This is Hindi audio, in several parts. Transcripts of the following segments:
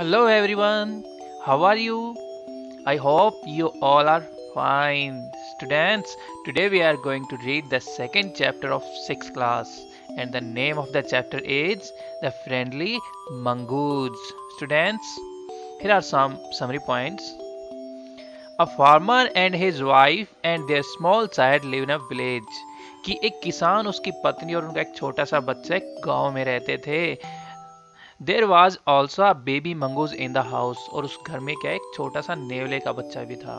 Hello everyone, how are you? I hope you all are fine. Students, today we are going to read the second chapter of 6th class and the name of the chapter is The Friendly Mongoose. Students, here are some summary points. A farmer and his wife and their small child live in a village. कि एक किसान उसकी पत्नी और उनका एक छोटा सा बच्चा एक गांव में रहते थे. There was also a baby mongoose in the house और उस घर में क्या एक छोटा सा नेवले का बच्चा भी था.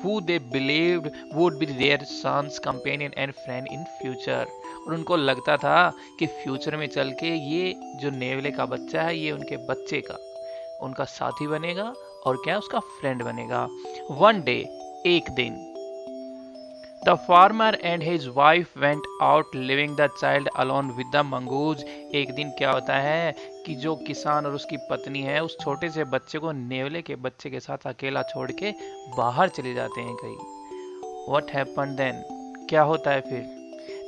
Who they believed would be their son's companion and friend in future. और उनको लगता था कि फ्यूचर में चल के ये जो नेवले का बच्चा है ये उनके बच्चे का उनका साथी बनेगा और क्या उसका फ्रेंड बनेगा. वन डे, एक दिन, The farmer and his wife went out leaving the child alone with the mongoose. एक दिन क्या होता है कि जो किसान और उसकी पत्नी है उस छोटे से बच्चे को नेवले के बच्चे के साथ अकेला छोड़ के बाहर चले जाते हैं कहीं. What happened then? क्या होता है फिर?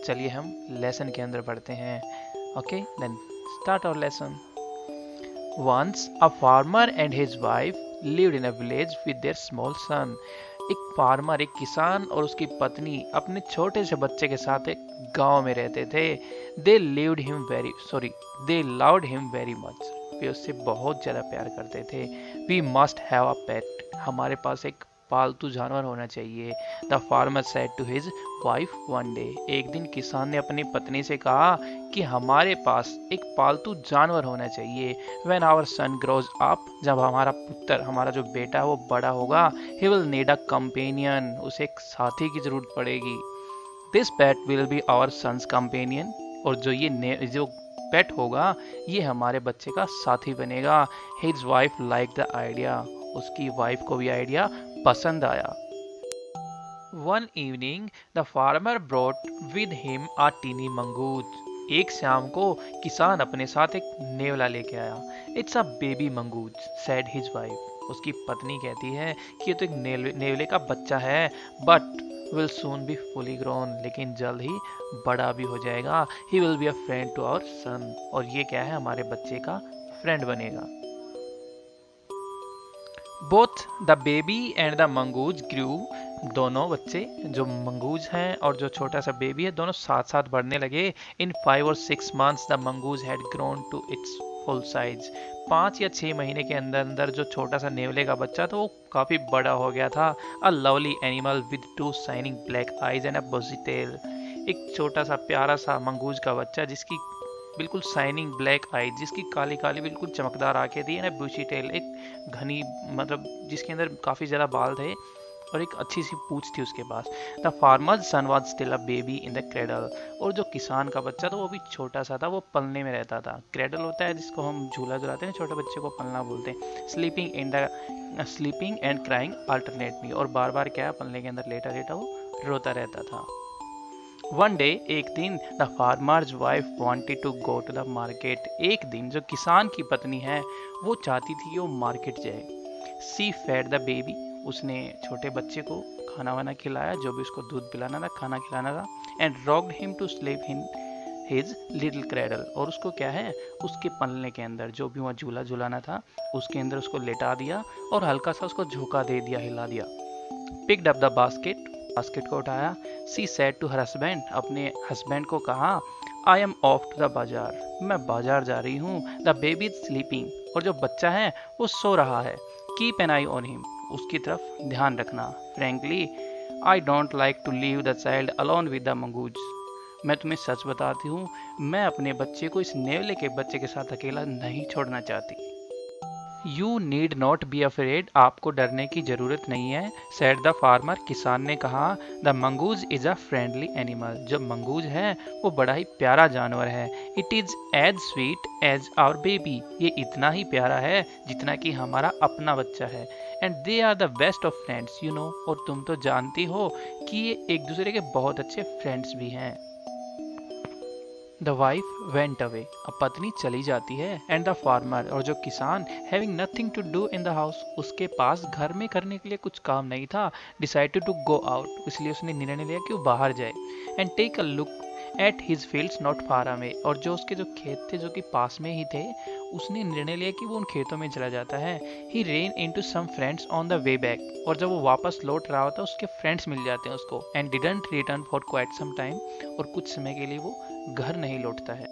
चलिए हम लेसन के अंदर पढ़ते हैं. Okay, then start our lesson. Once a farmer and his wife lived in a village with their small son. एक फार्मर, एक किसान और उसकी पत्नी अपने छोटे से बच्चे के साथ एक गांव में रहते थे. They loved him very much. वे उससे बहुत ज़्यादा प्यार करते थे. We must have a pet. हमारे पास एक पालतू जानवर होना चाहिए. The farmer said to his wife one day. एक दिन किसान ने अपनी पत्नी से कहा कि हमारे पास एक पालतू जानवर होना चाहिए. When our son grows up. जब हमारा पुत्र, हमारा जो बेटा है वो बड़ा होगा, he will need a companion. उसे एक साथी की जरूरत पड़ेगी. This pet will be our son's companion. और जो पेट होगा ये हमारे बच्चे का साथी बनेगा. His wife like the idea. उसकी वाइफ को भी आइडिया पसंद आया. One evening the farmer brought with him a tiny mongoose. एक शाम को किसान अपने साथ एक नेवला लेके आया. It's a baby mongoose said his wife. उसकी पत्नी कहती है कि ये तो एक नेवले का बच्चा है, but will soon be fully grown. लेकिन जल्द ही बड़ा भी हो जाएगा. He will be a friend to our son. और ये क्या है, हमारे बच्चे का फ्रेंड बनेगा. Both the baby and the mongoose grew. दोनों बच्चे, जो मंगूज हैं और जो छोटा सा बेबी है, दोनों साथ साथ बढ़ने लगे. इन 5 और 6 months the mongoose had grown to its full size. 5 या 6 महीने के अंदर अंदर जो छोटा सा नेवले का बच्चा था वो काफी बड़ा हो गया था. A lovely animal with 2 shining black eyes and अ बजी टेल. एक छोटा सा प्यारा सा मंगूज का बच्चा जिसकी बिल्कुल शाइनिंग ब्लैक आई, जिसकी काली काली बिल्कुल चमकदार आंखें थी, ना बुशी टेल, एक घनी मतलब जिसके अंदर काफ़ी ज़्यादा बाल थे और एक अच्छी सी पूंछ थी उसके पास. The farmer's son was still a baby in the cradle. और जो किसान का बच्चा था वो भी छोटा सा था, वो पलने में रहता था. क्रेडल होता है जिसको हम झूला झुलाते हैं, छोटे बच्चे को पलना बोलते हैं. Sleeping and crying alternately. और बार बार क्या है, पलने के अंदर लेटा लेटा वो रोता रहता था. वन डे, एक दिन, the farmer's wife wanted to go to the market. एक दिन जो किसान की पत्नी है वो चाहती थी कि वो मार्केट जाए. सी फेड द बेबी. उसने छोटे बच्चे को खाना वाना खिलाया, जो भी उसको दूध पिलाना था, खाना खिलाना था. And rocked him to sleep in his little cradle. और उसको क्या है, उसके पलने के अंदर जो भी वहाँ झूला झुलाना था उसके अंदर उसको लेटा दिया और हल्का सा उसको झोंका दे दिया, हिला दिया. पिक्ड अप द बास्केट को उठाया. She said to her husband. अपने हस्बैंड को कहा, I am off to the bazaar. मैं बाजार जा रही हूँ. The baby is sleeping. और जो बच्चा है वो सो रहा है. Keep an eye on him. उसकी तरफ ध्यान रखना. Frankly I don't like to leave the child alone with the mongoose. मैं तुम्हें सच बताती हूँ, मैं अपने बच्चे को इस नेवले के बच्चे के साथ अकेला नहीं छोड़ना चाहती. You need not be afraid. आपको डरने की जरूरत नहीं है. Said the farmer. किसान ने कहा, the mongoose is a friendly animal. जो मंगूज है वो बड़ा ही प्यारा जानवर है. It is as sweet as our baby. ये इतना ही प्यारा है जितना कि हमारा अपना बच्चा है. And they are the best of friends you know. और तुम तो जानती हो कि ये एक दूसरे के बहुत अच्छे फ्रेंड्स भी हैं. द वाइफ वेंट अवे, अब पत्नी चली जाती है, एंड द फार्मर, और जो किसान, having nothing to do in the house, उसके पास घर में करने के लिए कुछ काम नहीं था, डिसाइडेड टू गो आउट, इसलिए उसने निर्णय लिया कि वो बाहर जाए, and take a look at his fields not far away, और जो उसके जो खेत थे जो कि पास में ही थे, उसने निर्णय लिया कि वो उन खेतों में चला जाता है। He ran into some friends on the way back, और जब वो वापस लौट रहा होता है उसके फ्रेंड्स मिल जाते हैं उसको, and didn't return for quite some time, और कुछ समय के लिए वो घर नहीं लौटता है।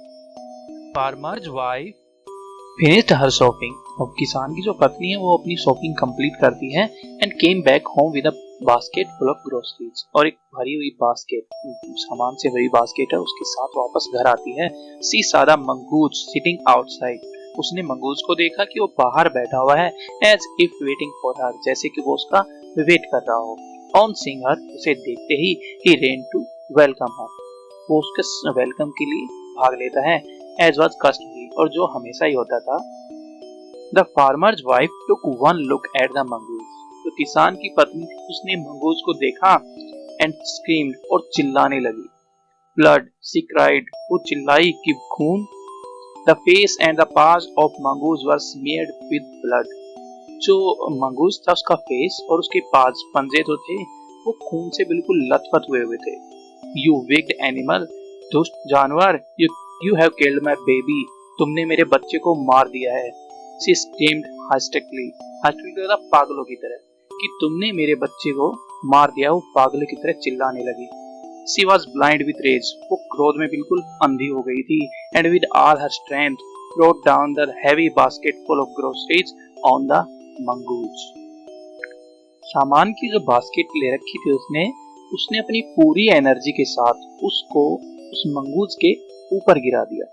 फार्मर्स वाइफ फिनिश्ड हर शॉपिंग, अब किसान की जो पत्नी है वो अपनी शॉपिंग कंप्लीट करती है, and came back home with a basket full of groceries, और एक भरी हुई बास्केट, सामान से भरी बास्केट है उसके साथ वापस घर आती है। She saw the mongoose sitting outside, उसने मंगूज को देखा कि वो बाहर बैठा हुआ है, as if waiting for her, जैसे कि वो उसका वेट कर रहा हो। ऑन सीइंग हर, उसे देखते ही ही रेन टू वेलकम हर, वो उसके वेलकम के लिए भाग लेता है, एज वाज कस्टमरी, और जो हमेशा ही होता था। The farmer's wife took one look at the mongoose, तो किसान की पत्नी थी, उसने मंगूज को देखा, एंड स्क्रीम्ड, और चिल्लाने लगी। ब्लड, शी क्राइड, वो चिल्लाई कि खून। The face and the paws of mongoose were smeared with blood, जो मंगूज था उसका फेस और उसके पास पंजे जो थे वो खून से बिल्कुल लथपथ हुए हुए थे। यू विक्ड एनिमल, दुष्ट जानवर, you have killed my baby, तुमने मेरे बच्चे को मार दिया है। शी स्क्रीम्ड hysterically, hysterically पागलों की तरह, कि तुमने मेरे बच्चे को मार दिया, वो पागलों की तरह चिल्लाने लगी। She was blind with rage, वो क्रोध में बिल्कुल अंधी हो गई थी, and with all her strength brought down the heavy basket full of groceries on the mongoose. सामान की जो बास्केट ले रखी थी उसने अपनी पूरी एनर्जी के साथ उसको उस मंगूज के ऊपर गिरा दिया।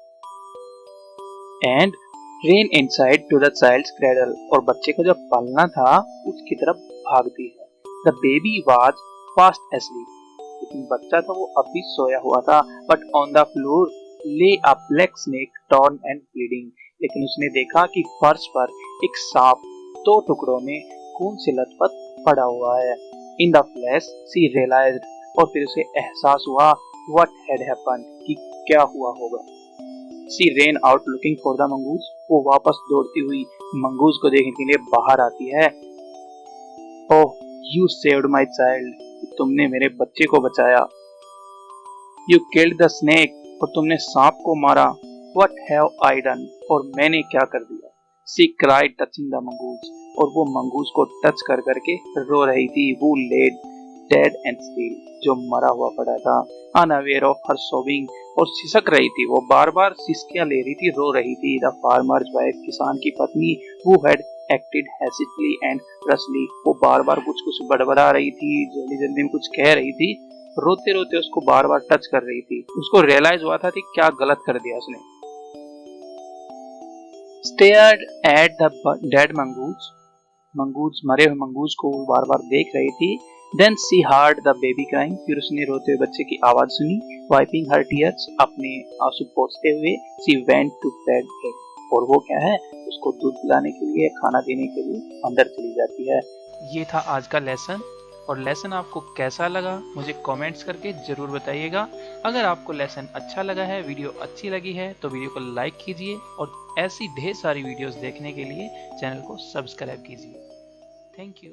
And ran inside to the child's cradle, और बच्चे को जब पालना था उसकी तरफ भागती है। The baby was fast asleep, लेकिन बच्चा था वो अभी सोया हुआ था। But on the floor lay a black snake torn and bleeding, लेकिन उसने देखा कि फर्श पर एक सांप 2 टुकड़ों में खून से लथपथ पड़ा हुआ है। In the flash she realized, और फिर उसे एहसास हुआ what had happened, कि क्या हुआ होगा। She ran out looking for the mongoose, वो वापस दौड़ती हुई मंगूज को देखने के लिए बाहर आती है। Oh, you saved my child, तुमने मेरे बच्चे को बचाया। You killed the snake, और तुमने सांप को मारा। What have I done, और मैंने क्या कर दिया। She cried touching the mongoose, और वो मंगूज को टच कर करके रो रही थी। Who laid dead and still, जो मरा हुआ पड़ा था। Unaware of her sobbing, और सिसक रही थी, वो बार बार सिसकियां ले रही थी, रो रही थी। द फार्मर्स वाइफ, किसान की पत्नी, who had acted hastily and rashly, वो बार बार कुछ बड़बड़ा रही थी, जल्दी जल्दी में कुछ कह रही थी, रोते रोते उसको बार बार टच कर रही थी। उसको रियलाइज हुआ था कि क्या गलत कर दिया उसने। Stared at the dead mongoose, मरे हुए मंगूज को बार बार देख रही थी। Then she heard the baby crying, फिर उसने रोते हुए बच्चे की आवाज सुनी। Wiping her tears, अपने आंसू पोंछते हुए, she went to bed, और वो क्या है, उसको दूध पिलाने के लिए, खाना देने के लिए अंदर चली जाती है। ये था आज का लेसन, और लेसन आपको कैसा लगा मुझे कमेंट्स करके जरूर बताइएगा। अगर आपको लेसन अच्छा लगा है, वीडियो अच्छी लगी है, तो वीडियो को लाइक कीजिए, और ऐसी ढेर सारी वीडियोस देखने के लिए चैनल को सब्सक्राइब कीजिए। Thank you.